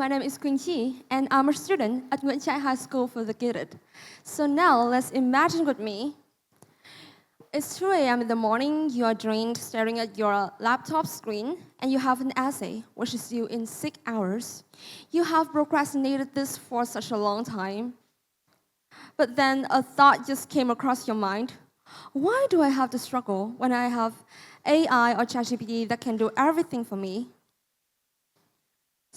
my name is Quynh Chi, and I'm a student at Nguyễn Trãi High School for the Gifted. So now, let's imagine with me. It's 2 a.m. in the morning, you are drained staring at your laptop screen, and you have an essay, which is due in 6 hours. You have procrastinated this for such a long time. But then a thought just came across your mind. Why do I have to struggle when I have AI or ChatGPT that can do everything for me?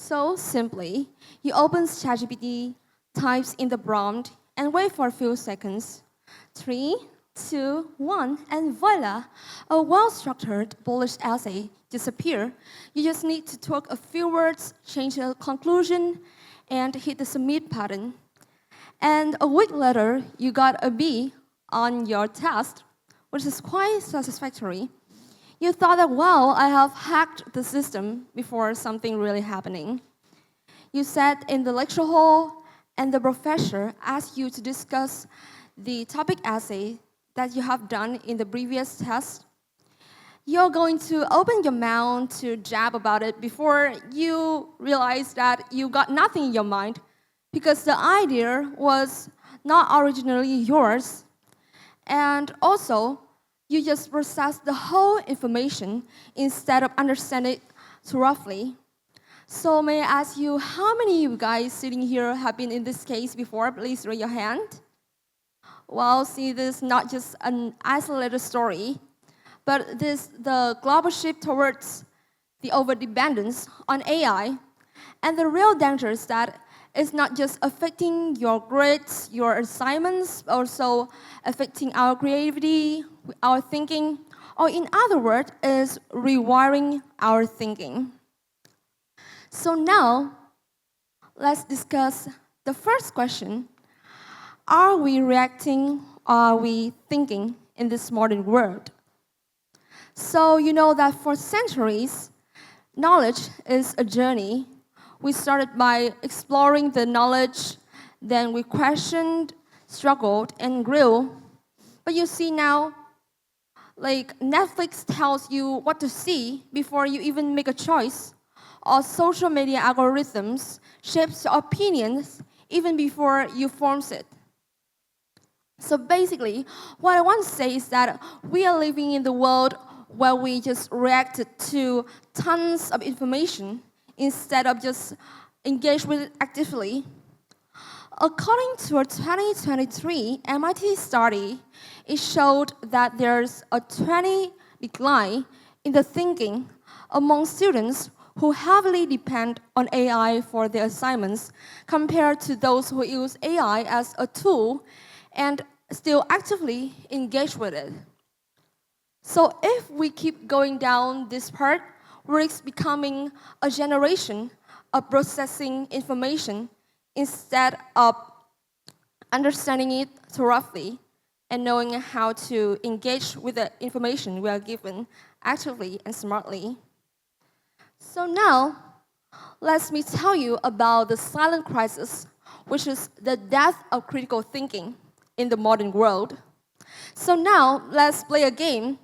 So simply, you open ChatGPT, types in the prompt, and wait for a few seconds. 3, 2, 1, and voila! A well-structured, polished essay disappears. You just need to tweak a few words, change the conclusion, and hit the submit button. And a week later, you got a B on your test, which is quite satisfactory. You thought that, wow, I have hacked the system before something really happening. You sat in the lecture hall, and the professor asked you to discuss the topic essay that you have done in the previous test. You're going to open your mouth to jab about it before you realize that you got nothing in your mind because the idea was not originally yours. And also, you just process the whole information instead of understanding it too roughly. So may I ask you, how many of you guys sitting here have been in this case before? Please raise your hand. Well, see, this is not just an isolated story, but this is the global shift towards the overdependence on AI. And the real danger is that it's not just affecting your grades, your assignments, also affecting our creativity, our thinking, or in other words, is rewiring our thinking. So now, let's discuss the first question. Are we reacting, or are we thinking in this modern world? So you know that for centuries, knowledge is a journey. We started by exploring the knowledge, then we questioned, struggled, and grew. But you see now, like Netflix tells you what to see before you even make a choice, or social media algorithms shapes your opinions even before you form it. So basically, what I want to say is that we are living in the world where we just reacted to tons of information instead of just engage with it actively. According to a 2023 MIT study, it showed that there's a 20% decline in the thinking among students who heavily depend on AI for their assignments compared to those who use AI as a tool and still actively engage with it. So if we keep going down this path, we risk becoming a generation of processing information instead of understanding it thoroughly and knowing how to engage with the information we are given actively and smartly. So now, let me tell you about the silent crisis, which is the death of critical thinking in the modern world. So now, let's play a game.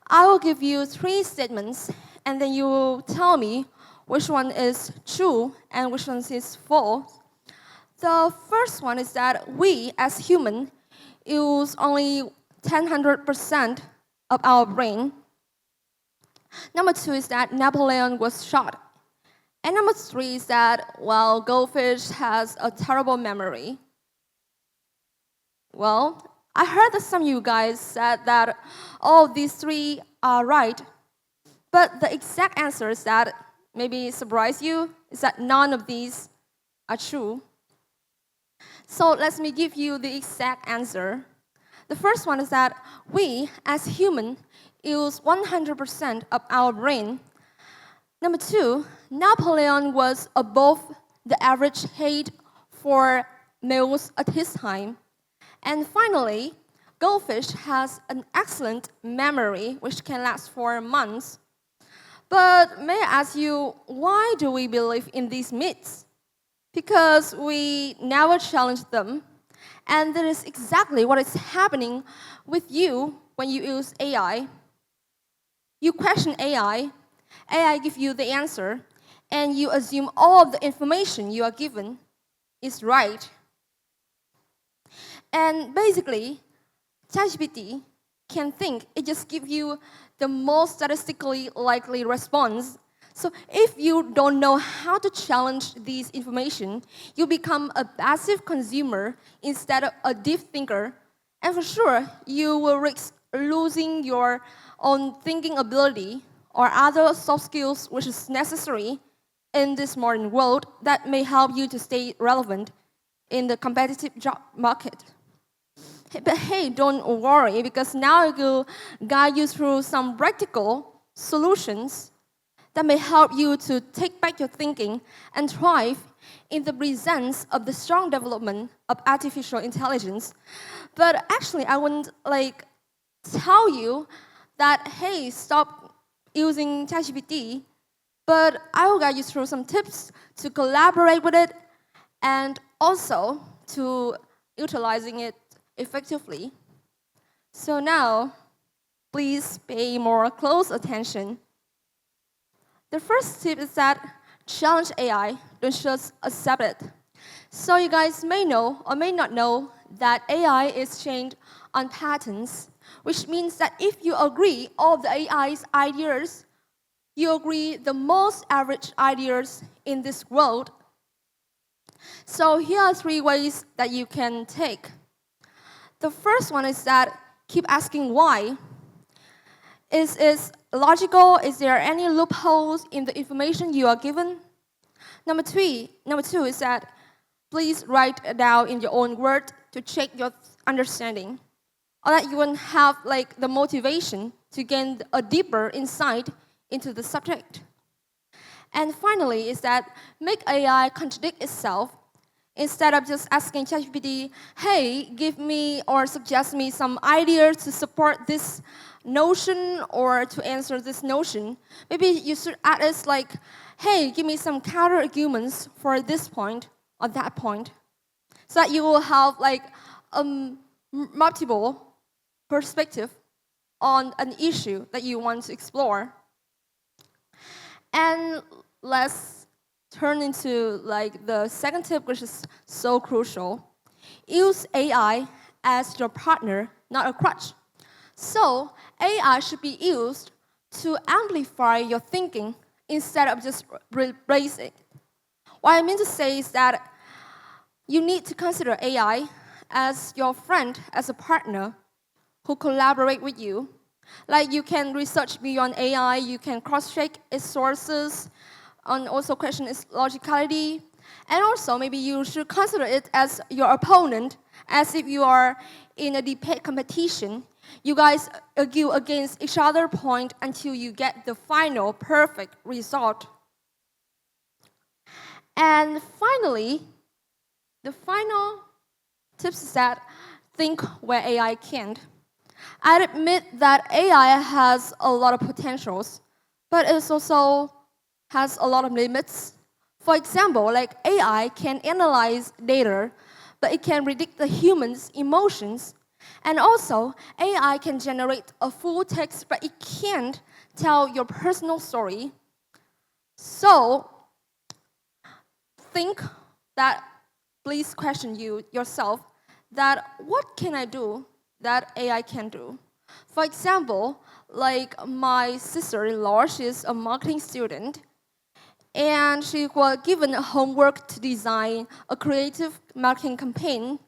I will give you 3 statements, and then you will tell me which one is true and which one is false. The first one is that we, as humans, use only 100% of our brain. Number 2 is that Napoleon was shot. And number 3 is that, well, goldfish has a terrible memory. Well, I heard that some of you guys said that all these 3 are right. But the exact answer is that, maybe surprise you, is that none of these are true. So let me give you the exact answer. The first one is that we, as humans, use 100% of our brain. Number 2, Napoleon was above the average height for males at his time. And finally, goldfish has an excellent memory which can last for months. But may I ask you, why do we believe in these myths? Because we never challenge them. And that is exactly what is happening with you when you use AI. You question AI gives you the answer, and you assume all of the information you are given is right. And basically, ChatGPT can think. It just gives you the most statistically likely response. So if you don't know how to challenge these information, you become a passive consumer instead of a deep thinker. And for sure, you will risk losing your own thinking ability or other soft skills which is necessary in this modern world that may help you to stay relevant in the competitive job market. But hey, don't worry, because now I will guide you through some practical solutions that may help you to take back your thinking and thrive in the presence of the strong development of artificial intelligence. But actually, I wouldn't tell you that, hey, stop using ChatGPT, but I will guide you through some tips to collaborate with it and also to utilizing it effectively. So now, please pay more close attention. The first tip is that challenge AI, don't just accept it. So you guys may know or may not know that AI is trained on patterns, which means that if you agree all of the AI's ideas, you agree the most average ideas in this world. So here are 3 ways that you can take. The first one is that keep asking why. Is it logical? Is there any loopholes in the information you are given? Number 2 is that please write it down in your own words to check your understanding, or that you won't have the motivation to gain a deeper insight into the subject. And finally is that make AI contradict itself. Instead of just asking ChatGPT, hey, give me or suggest me some ideas to support this notion or to answer this notion, maybe you should add it hey, give me some counter arguments for this point or that point, so that you will have multiple perspective on an issue that you want to explore. And let's turn into the second tip, which is so crucial. Use AI as your partner, not a crutch. So AI should be used to amplify your thinking instead of just replace it. What I mean to say is that you need to consider AI as your friend, as a partner who collaborate with you. You can research beyond AI, you can cross-check its sources, and also question its logicality. And also, maybe you should consider it as your opponent, as if you are in a debate competition. You guys argue against each other's point until you get the final perfect result. And finally, the final tips is that think where AI can't. I admit that AI has a lot of potentials, but it also has a lot of limits. For example, AI can analyze data, but it can predict the human's emotions. And also, AI can generate a full text, but it can't tell your personal story. So, think that, please question yourself, that what can I do that AI can do? For example, my sister-in-law, she's a marketing student, and she was given homework to design a creative marketing campaign.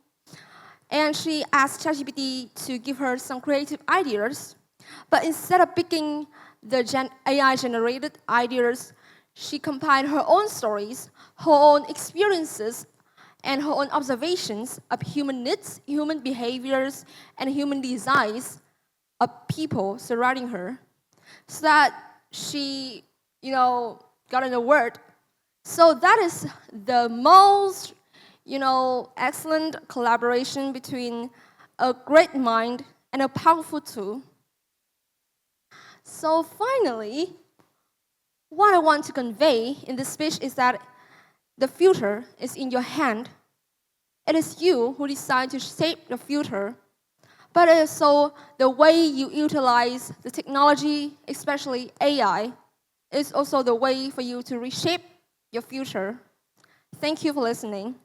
And she asked ChatGPT to give her some creative ideas. But instead of picking the AI-generated ideas, she compiled her own stories, her own experiences, and her own observations of human needs, human behaviors, and human desires of people surrounding her, so that she, got an award. So that is the most, excellent collaboration between a great mind and a powerful tool. So finally, what I want to convey in this speech is that the future is in your hand. It is you who decide to shape the future, but it is also the way you utilize the technology, especially AI, is also the way for you to reshape your future. Thank you for listening.